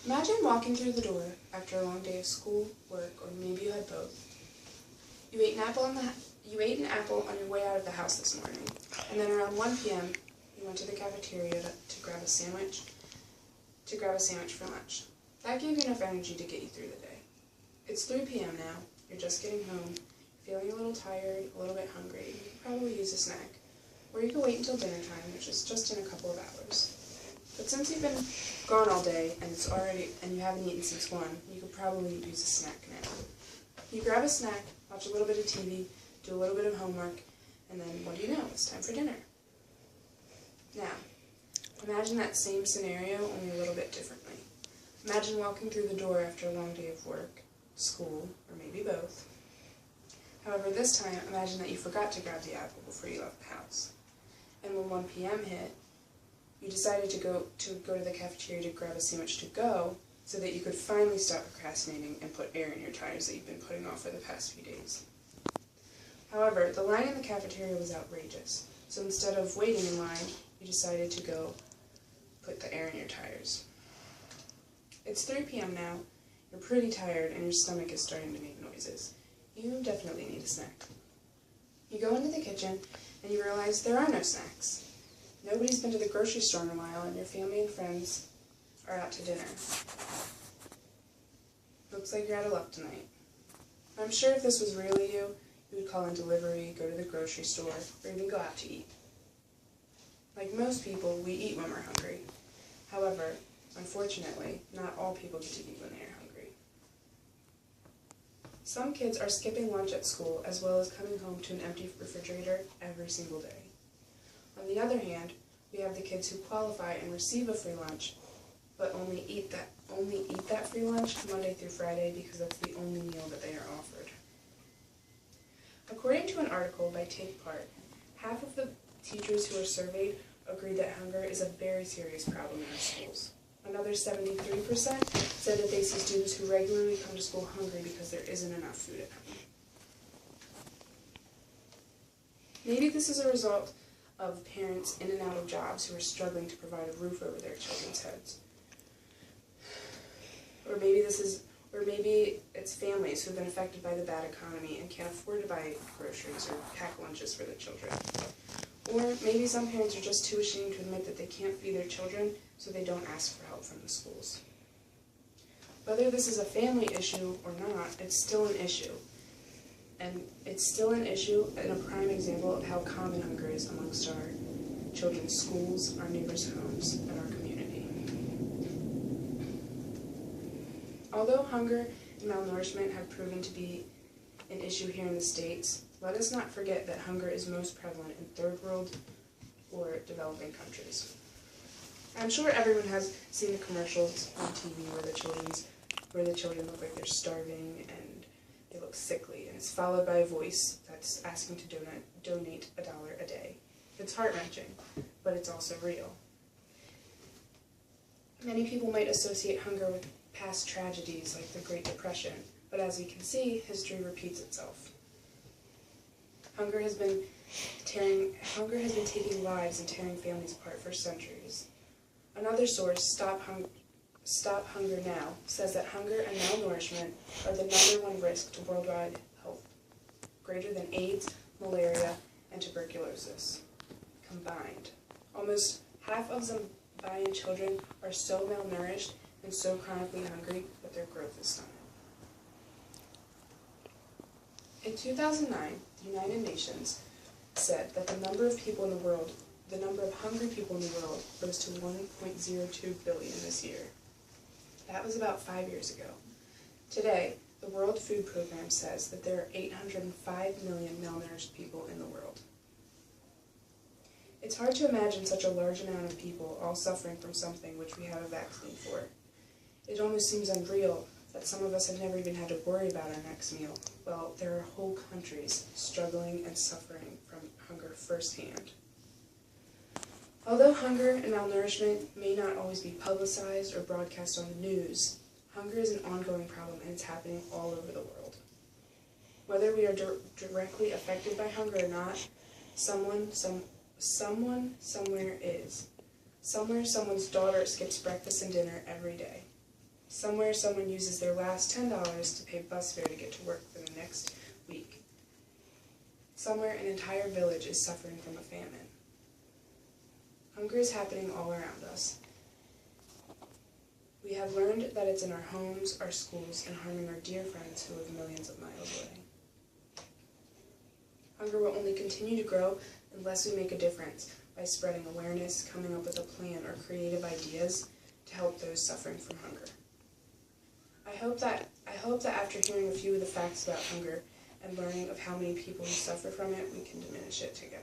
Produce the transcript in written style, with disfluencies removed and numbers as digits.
Imagine walking through the door after a long day of school, work, or maybe you had both. You ate an apple on your way out of the house this morning, and then around 1 p.m. you went to the cafeteria to grab a sandwich for lunch. That gave you enough energy to get you through the day. It's 3 p.m. now. You're just getting home, feeling a little tired, a little bit hungry. You could probably use a snack. Or you could wait until dinner time, which is just in a couple of hours. But since you've been gone all day and you haven't eaten since 1, you could probably use a snack now. You grab a snack, watch a little bit of TV, do a little bit of homework, and then what do you know? It's time for dinner. Now, imagine that same scenario, only a little bit differently. Imagine walking through the door after a long day of work, school, or maybe both. However, this time, imagine that you forgot to grab the apple before you left the house. And when 1 p.m. hit, you decided to go to the cafeteria to grab a sandwich to go so that you could finally stop procrastinating and put air in your tires that you've been putting off for the past few days. However, the line in the cafeteria was outrageous, so instead of waiting in line, you decided to go put the air in your tires. It's 3 p.m. now, you're pretty tired and your stomach is starting to make noises. You definitely need a snack. You go into the kitchen and you realize there are no snacks. Nobody's been to the grocery store in a while and your family and friends are out to dinner. Looks like you're out of luck tonight. I'm sure if this was really you would call in delivery, go to the grocery store, or even go out to eat. Like most people, we eat when we're hungry. However, unfortunately, not all people get to eat when they are hungry. Some kids are skipping lunch at school as well as coming home to an empty refrigerator every single day. On the other hand, we have the kids who qualify and receive a free lunch, but only eat that free lunch Monday through Friday because that's the only meal that they are offered. According to an article by Take Part, half of the teachers who are surveyed agree that hunger is a very serious problem in our schools. Another 73% said that they see students who regularly come to school hungry because there isn't enough food at home. Maybe this is a result of parents in and out of jobs who are struggling to provide a roof over their children's heads. Or maybe it's families who have been affected by the bad economy and can't afford to buy groceries or pack lunches for their children. Or maybe some parents are just too ashamed to admit that they can't feed their children, so they don't ask for help from the schools. Whether this is a family issue or not, it's still an issue. And it's still an issue and a prime example of how common hunger is amongst our children's schools, our neighbors' homes, and our community. Although hunger and malnourishment have proven to be an issue here in the States, let us not forget that hunger is most prevalent in third world or developing countries. I'm sure everyone has seen the commercials on TV where the children look like they're starving and they look sickly, and it's followed by a voice that's asking to donate $1 a day. It's heart-wrenching, but it's also real. Many people might associate hunger with past tragedies like the Great Depression, but as we can see, history repeats itself. Hunger has been taking lives and tearing families apart for centuries. Another source, Stop Hunger Now, says that hunger and malnourishment are the #1 risk to worldwide health, greater than AIDS, malaria, and tuberculosis combined. Almost half of Zambian children are so malnourished and so chronically hungry that their growth is stunted. In 2009, the United Nations said that the number of hungry people in the world rose to 1.02 billion this year. That was about 5 years ago. Today, the World Food Program says that there are 805 million malnourished people in the world. It's hard to imagine such a large amount of people all suffering from something which we have a vaccine for. It almost seems unreal that some of us have never even had to worry about our next meal. Well, there are whole countries struggling and suffering from hunger firsthand. Although hunger and malnourishment may not always be publicized or broadcast on the news, hunger is an ongoing problem and it's happening all over the world. Whether we are directly affected by hunger or not, someone somewhere is. Somewhere, someone's daughter skips breakfast and dinner every day. Somewhere someone uses their last $10 to pay bus fare to get to work for the next week. Somewhere an entire village is suffering from a famine. Hunger is happening all around us. We have learned that it's in our homes, our schools, and harming our dear friends who live millions of miles away. Hunger will only continue to grow unless we make a difference by spreading awareness, coming up with a plan, or creative ideas to help those suffering from hunger. I hope that after hearing a few of the facts about hunger and learning of how many people who suffer from it, we can diminish it together.